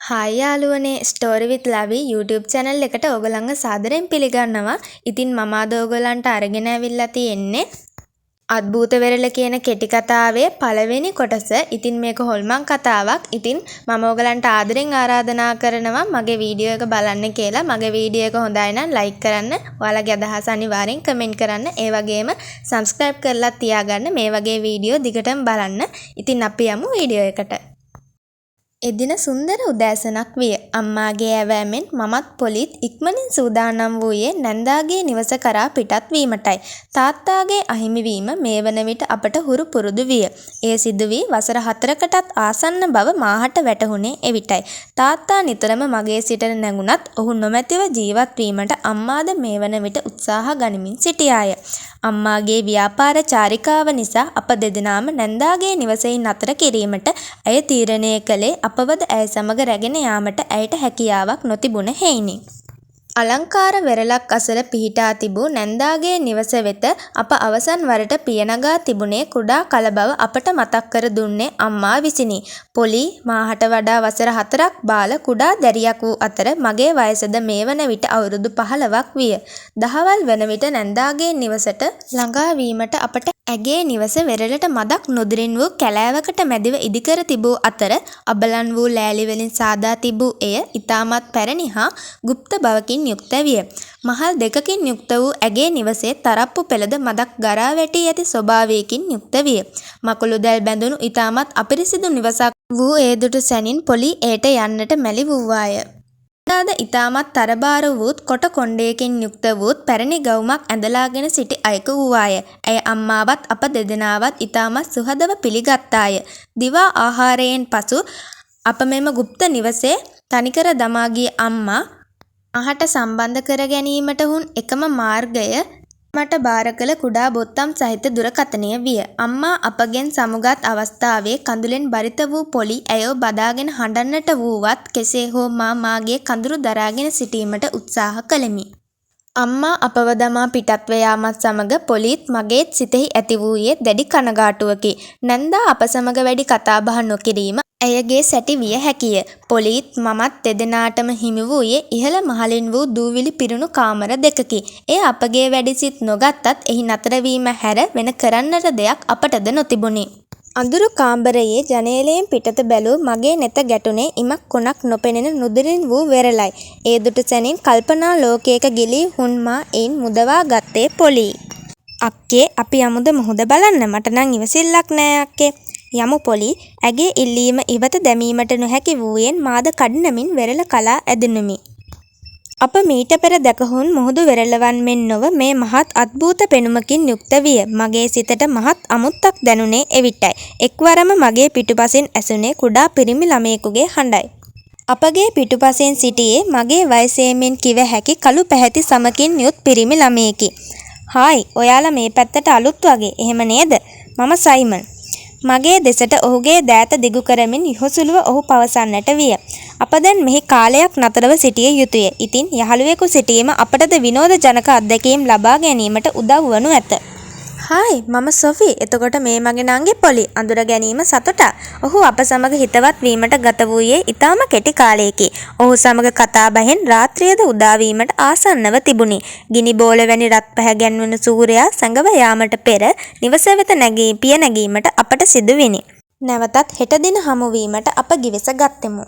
Hi යාළුවනේ story විත් ලවි YouTube channel එකට ඔයගලන්ව සාදරයෙන් පිළිගන්නවා. ඉතින් මම අද ඔයගලන්ට අරගෙන ඇවිල්ලා තියෙන්නේ අద్භූත වෙරළ කියන කෙටි කතාවේ පළවෙනි කොටස. ඉතින් මේක හොල්මන් කතාවක්. ඉතින් මම ඔයගලන්ට ආදරෙන් ආරාධනා කරනවා මගේ වීඩියෝ එක බලන්න කියලා. මගේ වීඩියෝ එක හොඳයි නම් like කරන්න. ඔයාලගේ අදහස් අනිවාර්යෙන් comment කරන්න. ඒ වගේම subscribe කරලා තියාගන්න. මේ වගේ වීඩියෝ දිගටම බලන්න. ඉතින් අපි යමු වීඩියෝ එකට. එදින සුන්දර උදෑසනක් විය. අම්මාගේ ඇවෑමෙන් මමත් පොලිත් ඉක්මනින් සූදානම් වූයේ නැන්දාගේ නිවස කරා පිටත් වීමටයි. තාත්තාගේ අහිමිවීම මේ වන විට අපට හුරු පුරුදු විය. එය සිදු වී වසර 4කටත් ආසන්න බව මාහට වැටහුණේ එවිටයි. තාත්තා නිතරම මගේ සිට නැගුණත් ඔහු නොමැතිව ජීවත් වීමට අම්මාද මේ වන විට උත්සාහ ගනිමින් සිටියාය. අම්මාගේ ව්‍යාපාර චාරිකාව නිසා අප දෙදෙනාම නැන්දාගේ නිවසෙන් නතර කිරීමට ඇය තීරණය කළේ අපවද ඇය සමග රැගෙන යාමට ඇයට හැකියාවක් නොතිබුණ හේයිනි. අලංකාර වෙරළක් අසල පිහිටා තිබූ නැන්දාගේ නිවස වෙත අප අවසන් වරට පිය නගා තිබුණේ කුඩා කල බව අපට මතක් කර දුන්නේ අම්මා විසිනි. පොලි මාහට වඩා වසර 4ක් බාල කුඩා දැරියක් වූ අතර මගේ වයසද මේ වන විට අවුරුදු 15ක් විය. දහවල් වන විට නැන්දාගේ නිවසට ළඟා වීමට අපට ඇගේ නිවස වෙරළට මදක් නොදුරින් වූ කැලෑවකට මැදිව ඉදිකර තිබූ අතර අබලන් වූ ලෑලි වලින් සාදා තිබූ එය ඉතාමත් පැරණි හා গুপ্ত බවකින් යුක්ත විය. මහල් දෙකකින් යුක්ත වූ ඇගේ නිවසේ තරප්පු පෙළද මදක් ගරා වැටී ඇති ස්වභාවයකින් යුක්ත විය. මකුළු දැල් බැඳුණු ඉතාමත් අපිරිසිදු නිවසක් වූ ඒ දුටු සැනින් පොලි එයට යන්නට මැලි වූවාය. ද ඉතාමත් තරබාර වූත් කොට කොණ්ඩයකින් යුක්ත වූත් පැරණි ගවුමක් ඇඳලාගෙන සිටි අයෙකු වූවාය. ඇය අම්මාවත් අප දෙදෙනාවත් ඉතාමත් සුහදව පිළිගත්තාය. දිවා ආහාරයෙන් පසු අප මෙම গুপ্ত නිවසේ තනිකර දමා ගිය අම්මා මාහට සම්බන්ධ කර ගැනීමට වුන් එකම මාර්ගය මට බාර කළ කුඩා බොත්තම් සහිත දුරකථනය විය. අම්මා අපගෙන් සමුගත් අවස්ථාවේ කඳුලෙන් බරිත වූ පොලි ඇයව බදාගෙන හඬන්නට වූවත් කෙසේ හෝ මාගේ කඳුරු දරාගෙන සිටීමට උත්සාහ කළෙමි. අම්මා අපව දමා පිටත්ව යාමත් සමග පොලිත් මගේත් සිතෙහි ඇති වූයේ දැඩි කනගාටුවකි. නැන්දා අප සමග වැඩි කතාබහ නොකිරීම ඇයගේ සැටි විය හැකිය. පොලිත් මමත් දෙදෙනාටම හිමි වූයේ ඉහළ මහලින් වූ දූවිලි පිරුණු කාමර දෙකකි. එය අපගේ වැඩිසිත් නොගත්තත් එහි නතර වීම හැර වෙන කරන්නට දෙයක් අපටද නොතිබුණි. අඳුරු කාමරයේ ජනේලයෙන් පිටත බැලූ මගේ නෙත ගැටුනේ ඉමක් කොනක් නොපෙනෙන නුදුරින් වූ වෙරළයි. ඒ දුටු සැනින් කල්පනා ලෝකයක ගිලී හුන්මා එයින් මුදවා ගත්තේ පොලි. අක්කේ අපි යමුද මුහුද බලන්න? මට නම් ඉවසිල්ලක් නෑ අක්කේ. යමු පොලි. ඇගේ ඉල්ලීම ඉවත දැමීමට නොහැකි වූයෙන් මාද කඩිනමින් වෙරළ කලා ඇදෙනුමි. අප මීට පෙර දැකහුන් මුහුදු වෙරළවන් මෙන් නොව මේ මහත් අద్භූත පෙනුමකින් යුක්ත විය. මගේ සිතට මහත් අමුත්තක් දැනුනේ එවිටයි. එක්වරම මගේ පිටුපසින් ඇසුනේ කුඩා පිරිමි ළමයෙකුගේ හඬයි. අපගේ පිටුපසින් සිටියේ මගේ වයසේ මෙන් කිව හැකි කළු පැහැති සමකින් යුත් පිරිමි ළමයෙකි. හායි, ඔයාලා මේ පැත්තට අලුත් වගේ. එහෙම නේද? මම සයිමන්. මගේ දෙසට ඔහුගේ දෑත දිගු කරමින් යොහුසුලුව ඔහු පවසන්නට විය. අප දැන් මෙහි කාලයක් නතරව සිටිය යුතුය. ඉතින් යහළුවෙකු සිටීම අපටද විනෝද ජනක අත්දැකීම් ලබා ගැනීමට උදව් වනු ඇත. හායි, මම සොෆි. එතකොට මේ මගේ නංගි පොලි. අඳුර ගැනීම සතුටක්. ඔහු අප සමග හිතවත් වීමට ගත වූයේ ඊටම කෙටි කාලයකි. ඔහු සමග කතා බහෙන් රාත්‍රියද උදා වීමට ආසන්නව තිබුණි. ගිනි බෝල වැනි රත් පැහැගැන්වෙන සූර්යයා සැඟව යාමට පෙර නිවස වෙත පිය නැගීමට අපට සිදු විනි. නැවතත් හෙට දින හමු වීමට අප ගිවිස ගත්තෙමු.